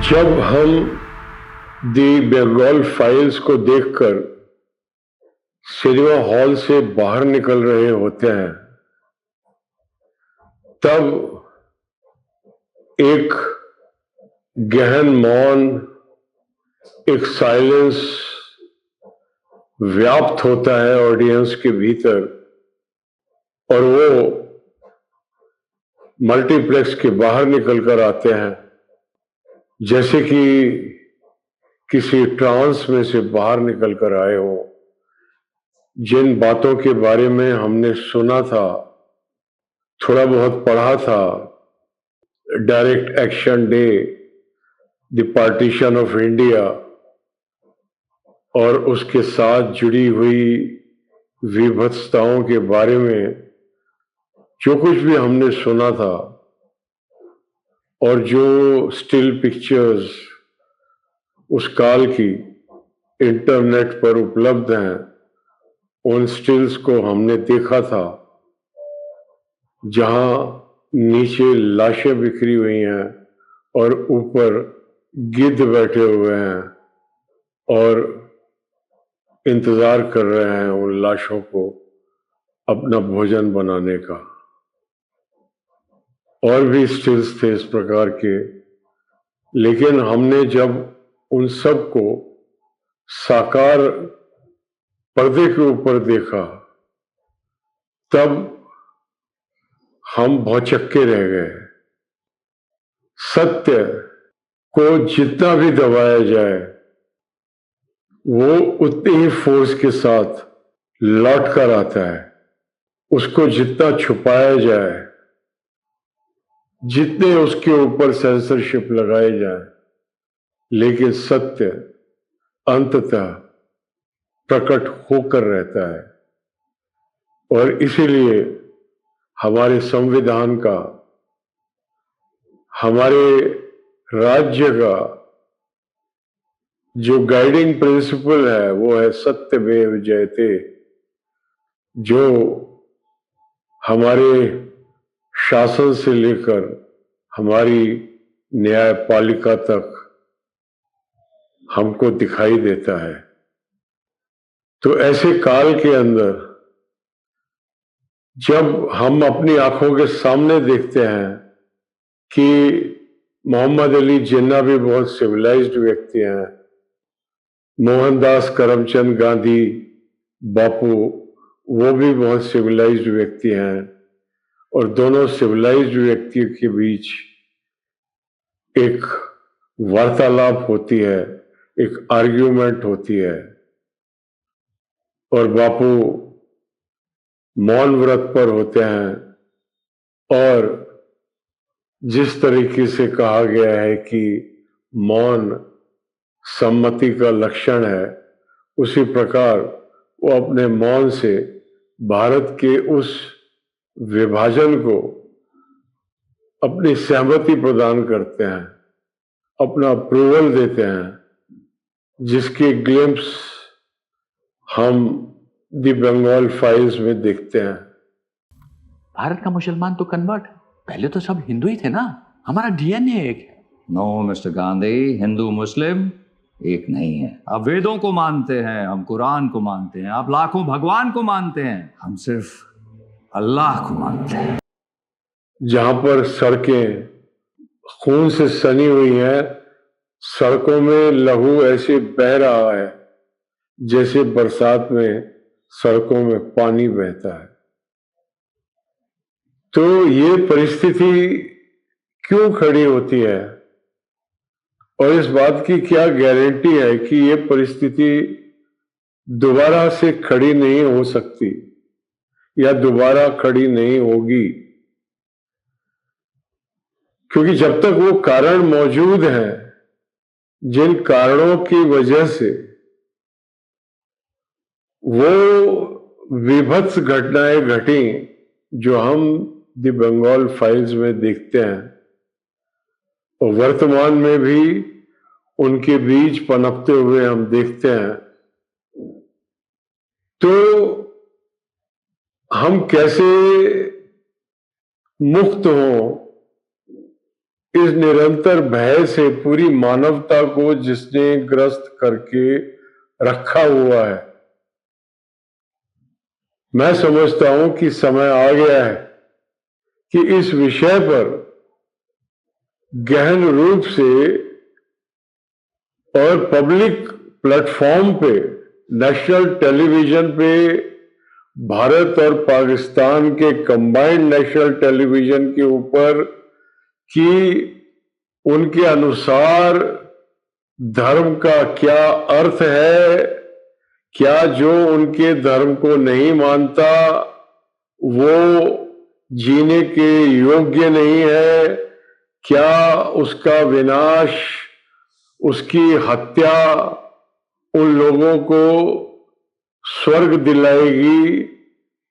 जब हम दी बंगाल फाइल्स को देखकर सिनेमा हॉल से बाहर निकल रहे होते हैं, तब एक गहन मौन, एक साइलेंस व्याप्त होता है ऑडियंस के भीतर, और वो मल्टीप्लेक्स के बाहर निकलकर आते हैं जैसे कि किसी ट्रांस में से बाहर निकलकर आए हो। जिन बातों के बारे में हमने सुना था, थोड़ा बहुत पढ़ा था, direct action day, the partition of India और उसके साथ जुड़ी हुई विभत्सताओं के बारे में जो कुछ भी हमने सुना था, और जो स्टिल पिक्चर्स उस काल की इंटरनेट पर उपलब्ध हैं, उन स्टिल्स को हमने देखा था जहां नीचे लाशें बिखरी हुई हैं और ऊपर गिद्ध बैठे हुए हैं और इंतजार कर रहे हैं उन लाशों को अपना भोजन बनाने का। और भी स्टिल्स थे इस प्रकार के, लेकिन हमने जब उन सब को साकार पर्दे के ऊपर देखा, तब हम भौचक्के रह गए। सत्य को जितना भी दबाया जाए, वो उतनी ही फोर्स के साथ लौट कर आता है। उसको जितना छुपाया जाए, जितने उसके ऊपर सेंसरशिप लगाए जाए, लेकिन सत्य अंततः प्रकट होकर रहता है। और इसीलिए हमारे संविधान का, हमारे राज्य का जो गाइडिंग प्रिंसिपल है वो है सत्यमेव जयते, जो हमारे शासन से लेकर हमारी न्यायपालिका तक हमको दिखाई देता है। तो ऐसे काल के अंदर जब हम अपनी आंखों के सामने देखते हैं कि मोहम्मद अली जिन्ना भी बहुत सिविलाइज्ड व्यक्ति हैं, मोहनदास करमचंद गांधी बापू वो भी बहुत सिविलाइज्ड व्यक्ति हैं, और दोनों सिविलाइज्ड व्यक्तियों के बीच एक वार्तालाप होती है, एक आर्ग्यूमेंट होती है, और बापू मौन व्रत पर होते हैं। और जिस तरीके से कहा गया है कि मौन सम्मति का लक्षण है, उसी प्रकार वो अपने मौन से भारत के उस विभाजन को अपनी सहमति प्रदान करते हैं, अपना अप्रूवल देते हैं, जिसके ग्लिम्प्स हम दी बंगाल फाइल्स में देखते हैं। भारत का मुसलमान तो कन्वर्ट, पहले तो सब हिंदू ही थे ना, हमारा डीएनए एक है। नो मिस्टर गांधी, हिंदू मुस्लिम एक नहीं है। आप वेदों को मानते हैं, हम कुरान को मानते हैं, आप लाखों भगवान को मानते हैं, हम सिर्फ अल्लाह को मानते हैं। जहां पर सड़कें खून से सनी हुई हैं, सड़कों में लहू ऐसे बह रहा है जैसे बरसात में सड़कों में पानी बहता है। तो ये परिस्थिति क्यों खड़ी होती है, और इस बात की क्या गारंटी है कि ये परिस्थिति दोबारा से खड़ी नहीं हो सकती या दोबारा खड़ी नहीं होगी? क्योंकि जब तक वो कारण मौजूद हैं, जिन कारणों की वजह से वो विभत्स घटनाएं घटी जो हम दी बंगाल फाइल्स में देखते हैं, और वर्तमान में भी उनके बीज पनपते हुए हम देखते हैं, तो हम कैसे मुक्त हों इस निरंतर भय से पूरी मानवता को जिसने ग्रस्त करके रखा हुआ है, मैं समझता हूं कि समय आ गया है कि इस विषय पर गहन रूप से और पब्लिक प्लेटफॉर्म पे, नेशनल टेलीविजन पे, भारत और पाकिस्तान के कंबाइंड नेशनल टेलीविजन के ऊपर कि उनके अनुसार धर्म का क्या अर्थ है, क्या जो उनके धर्म को नहीं मानता वो जीने के योग्य नहीं है, क्या उसका विनाश, उसकी हत्या उन लोगों को स्वर्ग दिलाएगी,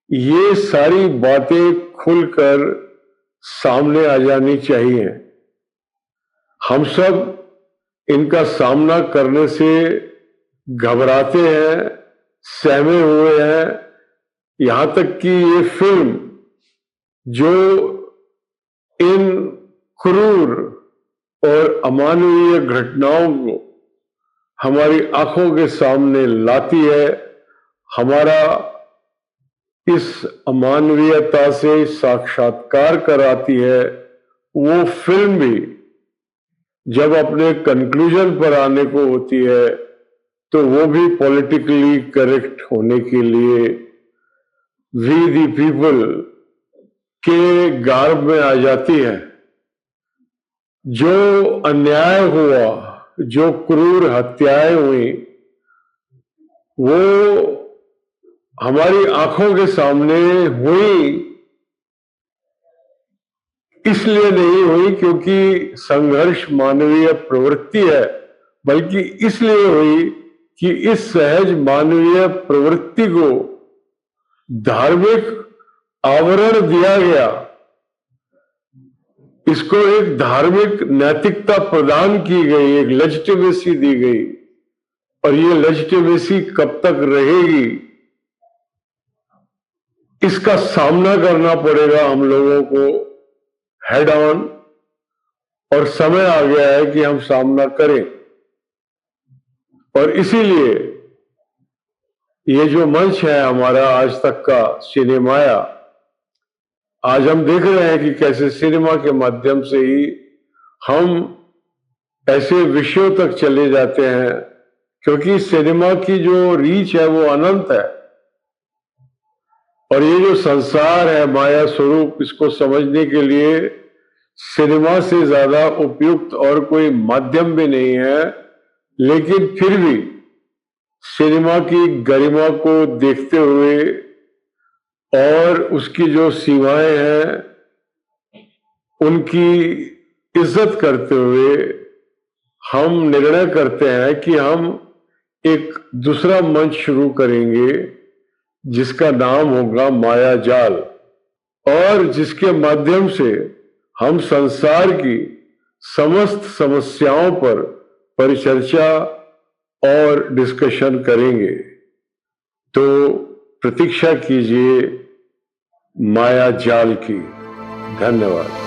ये सारी बातें खुलकर सामने आ जानी चाहिए। हम सब इनका सामना करने से घबराते हैं, सहमे हुए हैं। यहां तक कि ये फिल्म जो इन क्रूर और अमानवीय घटनाओं को हमारी आंखों के सामने लाती है, हमारा इस अमानवीयता से साक्षात्कार कराती है, वो फिल्म भी जब अपने कंक्लूजन पर आने को होती है तो वो भी पॉलिटिकली करेक्ट होने के लिए वी दी पीपल के गार्ब में आ जाती है। जो अन्याय हुआ, जो क्रूर हत्याएं हुई, वो हमारी आंखों के सामने हुई, इसलिए नहीं हुई क्योंकि संघर्ष मानवीय प्रवृत्ति है, बल्कि इसलिए हुई कि इस सहज मानवीय प्रवृत्ति को धार्मिक आवरण दिया गया, इसको एक धार्मिक नैतिकता प्रदान की गई, एक लेजिटिमेसी दी गई, और ये लेजिटिमेसी कब तक रहेगी इसका सामना करना पड़ेगा हम लोगों को हेड ऑन, और समय आ गया है कि हम सामना करें। और इसीलिए ये जो मंच है हमारा आज तक का सिनेमाया, आज हम देख रहे हैं कि कैसे सिनेमा के माध्यम से ही हम ऐसे विषयों तक चले जाते हैं, क्योंकि सिनेमा की जो रीच है वो अनंत है, और ये जो संसार है माया स्वरूप, इसको समझने के लिए सिनेमा से ज्यादा उपयुक्त और कोई माध्यम भी नहीं है। लेकिन फिर भी सिनेमा की गरिमा को देखते हुए और उसकी जो सीमाएं हैं उनकी इज्जत करते हुए हम निर्णय करते हैं कि हम एक दूसरा मंच शुरू करेंगे जिसका नाम होगा माया जाल, और जिसके माध्यम से हम संसार की समस्त समस्याओं पर परिचर्चा और डिस्कशन करेंगे। तो प्रतीक्षा कीजिए माया जाल की। धन्यवाद।